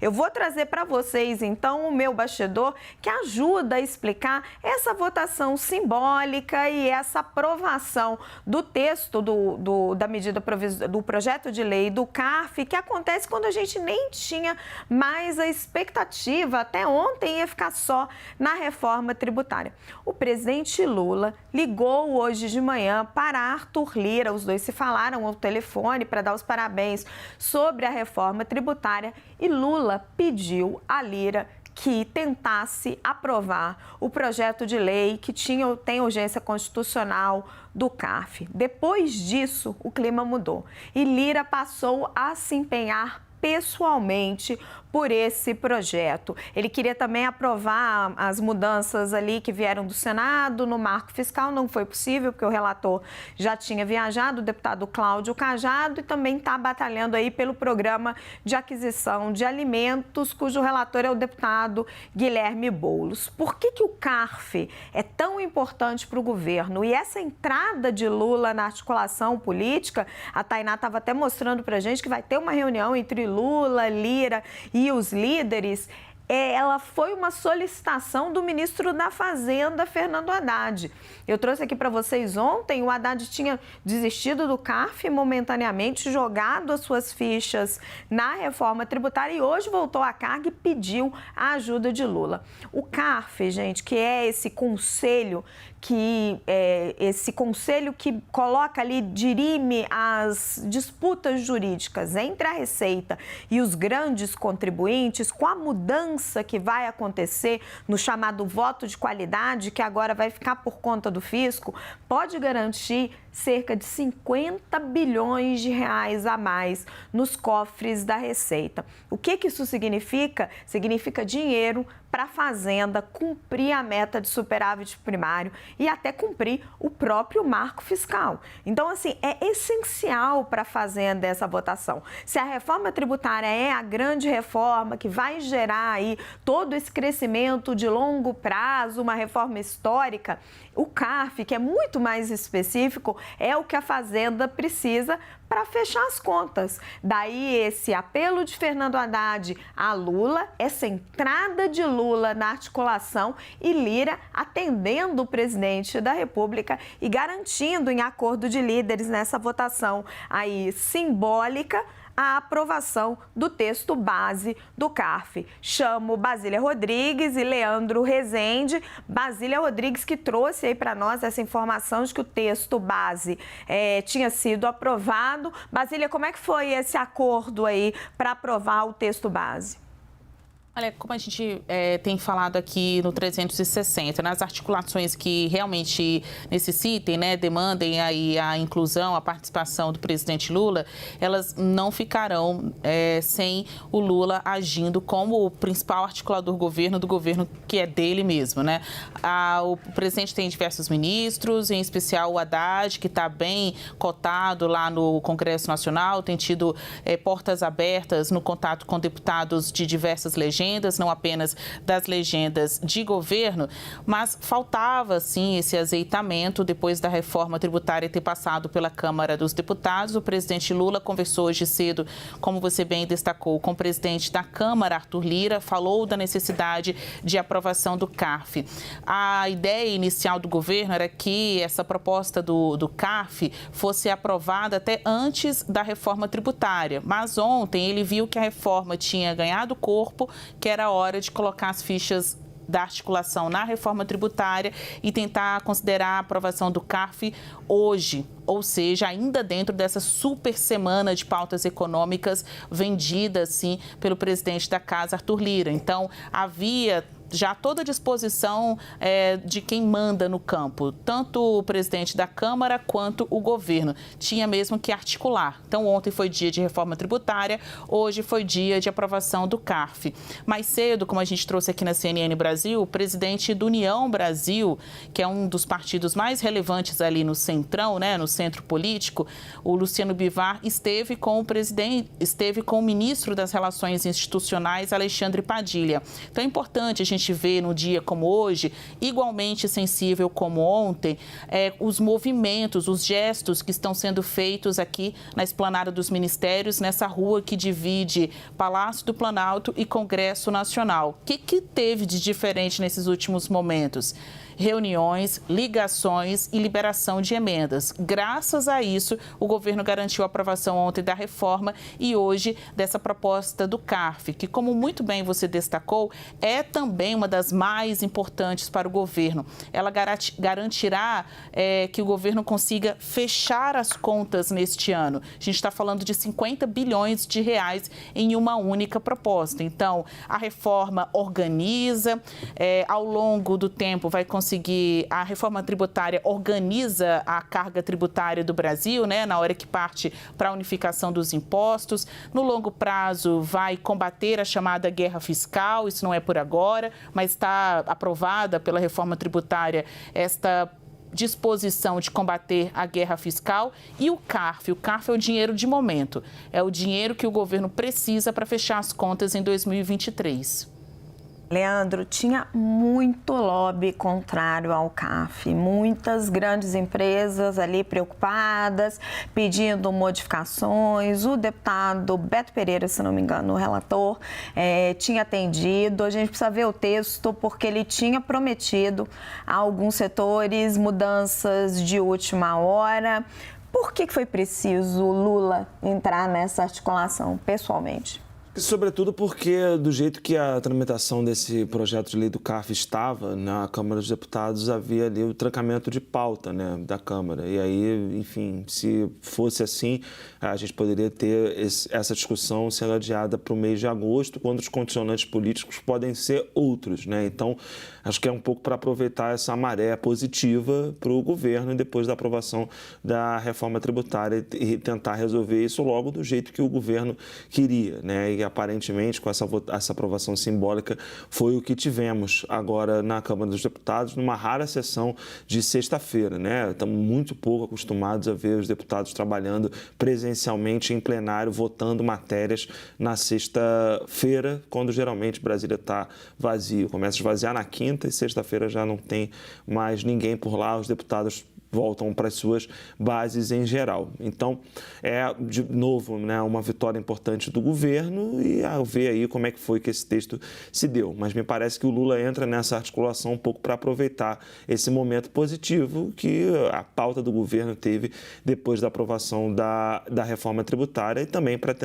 Eu vou trazer para vocês, então, o meu bastidor que ajuda a explicar essa votação simbólica e essa aprovação do texto da medida do projeto de lei do CARF, que acontece quando a gente nem tinha mais a expectativa, até ontem, ia ficar só na reforma tributária. O presidente Lula ligou hoje de manhã para Arthur Lira, os dois se falaram ao telefone para dar os parabéns sobre a reforma tributária e Lula pediu a Lira que tentasse aprovar o projeto de lei que tem urgência constitucional do CARF. Depois disso, o clima mudou e Lira passou a se empenhar pessoalmente por esse projeto. Ele queria também aprovar as mudanças ali que vieram do Senado no marco fiscal, não foi possível porque o relator já tinha viajado, o deputado Cláudio Cajado, e também está batalhando aí pelo programa de aquisição de alimentos, cujo relator é o deputado Guilherme Boulos. Por que o CARF é tão importante para o governo? E essa entrada de Lula na articulação política, a Tainá estava até mostrando para a gente que vai ter uma reunião entre Lula, Lira e os líderes, ela foi uma solicitação do ministro da Fazenda, Fernando Haddad. Eu trouxe aqui para vocês ontem, o Haddad tinha desistido do CARF momentaneamente, jogado as suas fichas na reforma tributária e hoje voltou à carga e pediu a ajuda de Lula. O CARF, gente, que é esse conselho que coloca ali, dirime as disputas jurídicas entre a Receita e os grandes contribuintes, com a mudança que vai acontecer no chamado voto de qualidade, que agora vai ficar por conta do fisco, pode garantir cerca de 50 bilhões de reais a mais nos cofres da Receita. O que isso significa? Significa dinheiro para a Fazenda cumprir a meta de superávit primário e até cumprir o próprio marco fiscal. Então, assim, é essencial para a Fazenda essa votação. Se a reforma tributária é a grande reforma que vai gerar aí todo esse crescimento de longo prazo, uma reforma histórica, o CARF, que é muito mais específico, é o que a Fazenda precisa para fechar as contas. Daí esse apelo de Fernando Haddad a Lula, essa entrada de Lula na articulação e Lira atendendo o presidente da República e garantindo em acordo de líderes nessa votação aí simbólica a aprovação do texto base do CARF. Chamo Basília Rodrigues e Leandro Rezende. Basília Rodrigues que trouxe aí para nós essa informação de que o texto base tinha sido aprovado. Basília, como é que foi esse acordo aí para aprovar o texto base? Olha, como a gente tem falado aqui no 360, nas articulações que realmente necessitem, né, demandem aí a inclusão, a participação do presidente Lula, elas não ficarão sem o Lula agindo como o principal articulador do governo que é dele mesmo, né? O presidente tem diversos ministros, em especial o Haddad, que está bem cotado lá no Congresso Nacional, tem tido portas abertas no contato com deputados de diversas legendas, não apenas das legendas de governo, mas faltava, sim, esse azeitamento depois da reforma tributária ter passado pela Câmara dos Deputados. O presidente Lula conversou hoje cedo, como você bem destacou, com o presidente da Câmara, Arthur Lira, falou da necessidade de aprovação do CARF. A ideia inicial do governo era que essa proposta do CARF fosse aprovada até antes da reforma tributária, mas ontem ele viu que a reforma tinha ganhado corpo, que era hora de colocar as fichas da articulação na reforma tributária e tentar considerar a aprovação do CARF hoje, ou seja, ainda dentro dessa super semana de pautas econômicas vendida, sim, pelo presidente da Casa, Arthur Lira. Então, havia já toda a disposição de quem manda no campo, tanto o presidente da Câmara quanto o governo. Tinha mesmo que articular. Então, ontem foi dia de reforma tributária, hoje foi dia de aprovação do CARF. Mais cedo, como a gente trouxe aqui na CNN Brasil, o presidente do União Brasil, que é um dos partidos mais relevantes ali no centrão, né, no centro político, o Luciano Bivar esteve com o ministro das Relações Institucionais, Alexandre Padilha. Então, é importante a gente gente vê no dia como hoje, igualmente sensível como ontem, os movimentos, os gestos que estão sendo feitos aqui na Esplanada dos Ministérios, nessa rua que divide Palácio do Planalto e Congresso Nacional. O que teve de diferente nesses últimos momentos? Reuniões, ligações e liberação de emendas. Graças a isso, o governo garantiu a aprovação ontem da reforma e hoje dessa proposta do CARF, que, como muito bem você destacou, é também uma das mais importantes para o governo. Ela garantirá que o governo consiga fechar as contas neste ano. A gente está falando de 50 bilhões de reais em uma única proposta. Então, a reforma organiza, ao longo do tempo vai conseguir, a reforma tributária organiza a carga tributária do Brasil, né, na hora que parte para a unificação dos impostos. No longo prazo vai combater a chamada guerra fiscal, isso não é por agora, mas está aprovada pela reforma tributária esta disposição de combater a guerra fiscal. E o CARF é o dinheiro de momento, é o dinheiro que o governo precisa para fechar as contas em 2023. Leandro, tinha muito lobby contrário ao CARF, muitas grandes empresas ali preocupadas, pedindo modificações. O deputado Beto Pereira, se não me engano, o relator, tinha atendido. A gente precisa ver o texto, porque ele tinha prometido a alguns setores mudanças de última hora. Por que foi preciso Lula entrar nessa articulação, pessoalmente? Sobretudo porque, do jeito que a tramitação desse projeto de lei do CARF estava na Câmara dos Deputados, havia ali o trancamento de pauta, né, da Câmara. E aí, enfim, se fosse assim, a gente poderia ter essa discussão sendo adiada para o mês de agosto, quando os condicionantes políticos podem ser outros, né? Então, acho que é um pouco para aproveitar essa maré positiva para o governo depois da aprovação da reforma tributária e tentar resolver isso logo do jeito que o governo queria, né? E aparentemente, com essa aprovação simbólica, foi o que tivemos agora na Câmara dos Deputados, numa rara sessão de sexta-feira, né? Estamos muito pouco acostumados a ver os deputados trabalhando presencialmente em plenário, votando matérias na sexta-feira, quando geralmente Brasília está vazio. Começa a esvaziar na quinta e sexta-feira já não tem mais ninguém por lá, os deputados voltam para as suas bases em geral. Então, de novo, né, uma vitória importante do governo e a ver aí como é que foi que esse texto se deu. Mas me parece que o Lula entra nessa articulação um pouco para aproveitar esse momento positivo que a pauta do governo teve depois da aprovação da reforma tributária e também para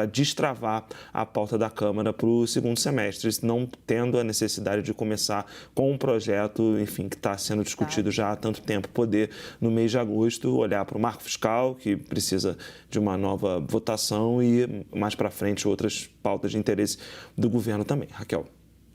destravar a pauta da Câmara para o segundo semestre, não tendo a necessidade de começar com um projeto, enfim, que está sendo discutido já há tanto tempo, poder, no mês de agosto, olhar para o marco fiscal, que precisa de uma nova votação, e mais para frente outras pautas de interesse do governo também. Raquel.